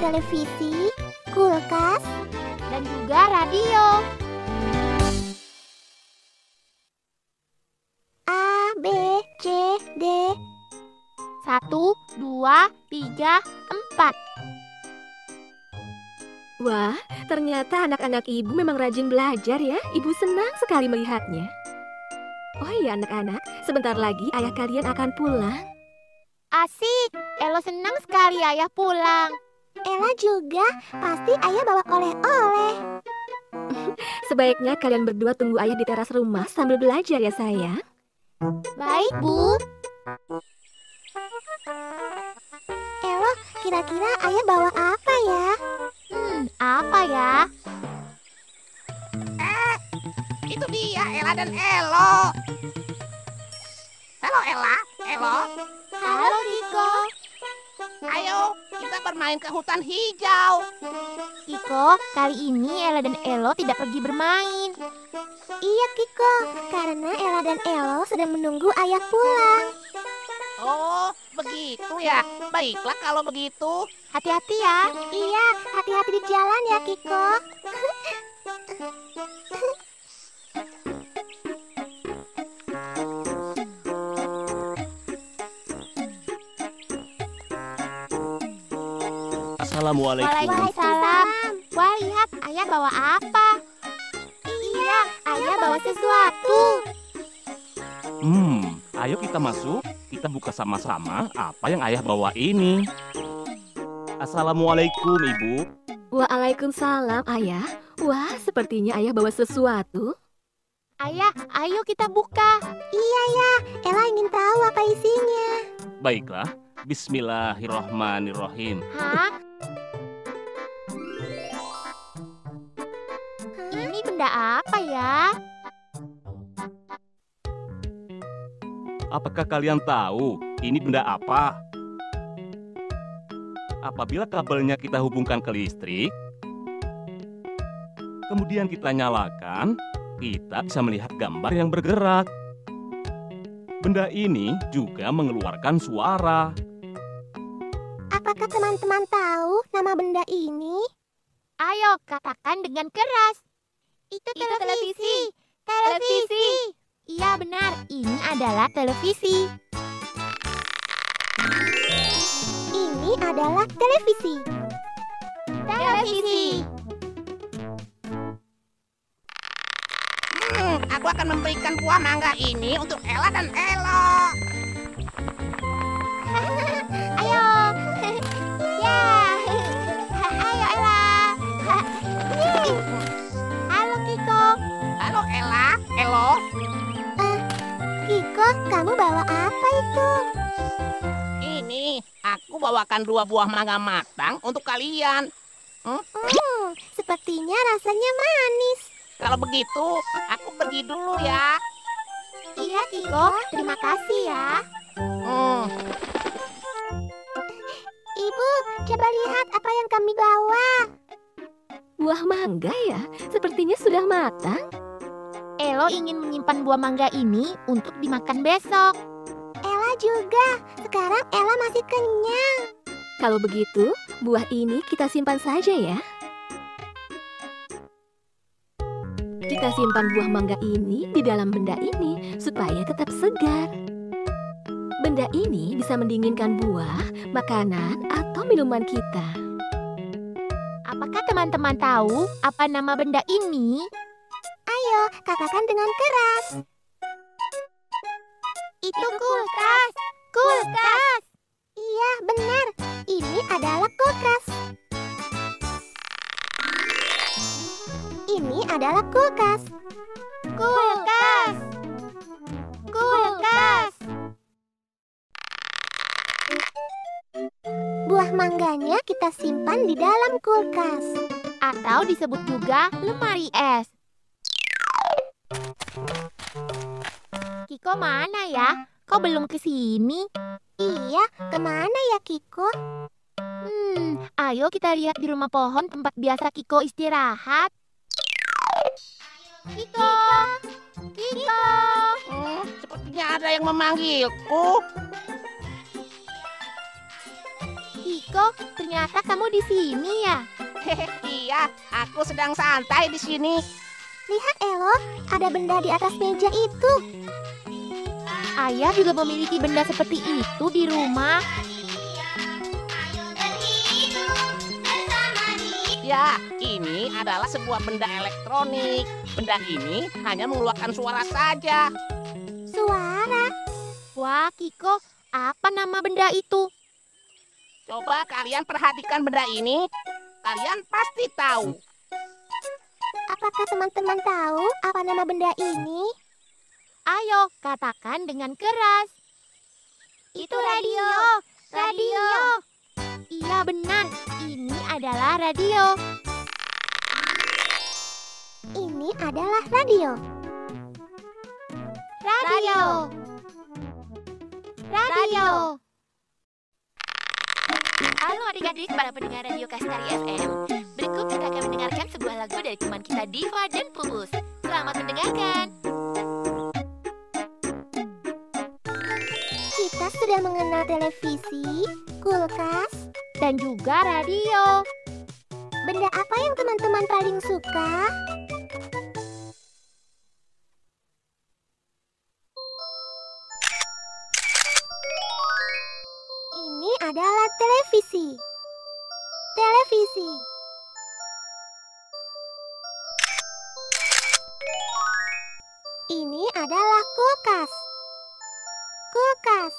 televisi, kulkas, dan juga radio. A, B, C, D. 1, 2, 3, 4. Wah, ternyata anak-anak ibu memang rajin belajar ya. Ibu senang sekali melihatnya. Oh iya anak-anak, sebentar lagi ayah kalian akan pulang. Asik, Ello senang sekali ayah pulang. Ella juga, pasti ayah bawa oleh-oleh. Sebaiknya kalian berdua tunggu ayah di teras rumah sambil belajar ya sayang. Baik, Bu. Ella, kira-kira ayah bawa apa ya? Apa ya? Itu dia Ella dan Ello. Halo Ella, Ello. Halo, Kiko. Ayo kita bermain ke hutan hijau. Kiko, kali ini Ella dan Ello tidak pergi bermain. Iya Kiko, karena Ella dan Ello sedang menunggu ayah pulang. Oh, begitu ya. Baiklah kalau begitu. Hati-hati ya. Iya, hati-hati di jalan ya Kiko. Assalamualaikum. Waalaikumsalam. Wah, lihat ayah bawa apa? Iya, ayah bawa sesuatu. Ayo kita masuk. Kita buka sama-sama apa yang ayah bawa ini. Assalamualaikum, Ibu. Waalaikumsalam ayah. Wah, sepertinya ayah bawa sesuatu. Ayah, ayo kita buka. Iya ya, Ella ingin tahu apa isinya. Baiklah, bismillahirrahmanirrahim. Hah? Ini benda apa ya? Apakah kalian tahu ini benda apa? Apabila kabelnya kita hubungkan ke listrik, kemudian kita nyalakan, kita bisa melihat gambar yang bergerak. Benda ini juga mengeluarkan suara. Apakah teman-teman tahu nama benda ini? Ayo, katakan dengan keras. Itu televisi. Televisi. Iya benar, ini adalah televisi. Ini adalah televisi. Televisi. Aku akan memberikan buah mangga ini untuk Ella dan Ello. Ayo. Ya. Ayo Ella. Halo Kiko. Halo Ella, Ello. Kiko, kamu bawa apa itu? Ini aku bawakan 2 buah mangga matang untuk kalian. Sepertinya rasanya manis. Kalau begitu, aku pergi dulu ya. Iya Kiko, terima kasih ya. Ibu, coba lihat apa yang kami bawa. Buah mangga ya? Sepertinya sudah matang. Ello ingin menyimpan buah mangga ini untuk dimakan besok. Ella juga. Sekarang Ella masih kenyang. Kalau begitu, buah ini kita simpan saja ya. Kita simpan buah mangga ini di dalam benda ini supaya tetap segar. Benda ini bisa mendinginkan buah, makanan, atau minuman kita. Apakah teman-teman tahu apa nama benda ini? Ayo, katakan dengan keras. Itu kulkas. Kulkas. Iya, benar. Ini adalah kulkas. Ini adalah kulkas. Kulkas. Kulkas. Buah mangganya kita simpan di dalam kulkas. Atau disebut juga lemari es. Kiko mana ya? Kau belum ke sini? Iya, kemana ya Kiko? Ayo kita lihat di rumah pohon tempat biasa Kiko istirahat. Kiko! Kiko! Sepertinya ada yang memanggilku. Iko, ternyata kamu di sini ya? Iya, aku sedang santai di sini. Lihat Ello, ada benda di atas meja itu. Ayah juga memiliki benda seperti itu di rumah. Ya, ini adalah sebuah benda elektronik. Benda ini hanya mengeluarkan suara saja. Suara. Wah, Kiko, apa nama benda itu? Coba kalian perhatikan benda ini. Kalian pasti tahu. Apakah teman-teman tahu apa nama benda ini? Ayo, katakan dengan keras. Itu radio. Radio. Iya benar, ini adalah radio. Ini adalah radio. Radio. Radio. Halo adik-adik para pendengar Radio Kastari FM. Berikut kita akan mendengarkan sebuah lagu dari teman kita Diva dan Pupus. Selamat mendengarkan. Kita sudah mengenal televisi, kulkas, Dan juga radio. benda apa yang teman-teman paling suka? Ini adalah televisi. Televisi. Ini adalah kulkas. Kulkas.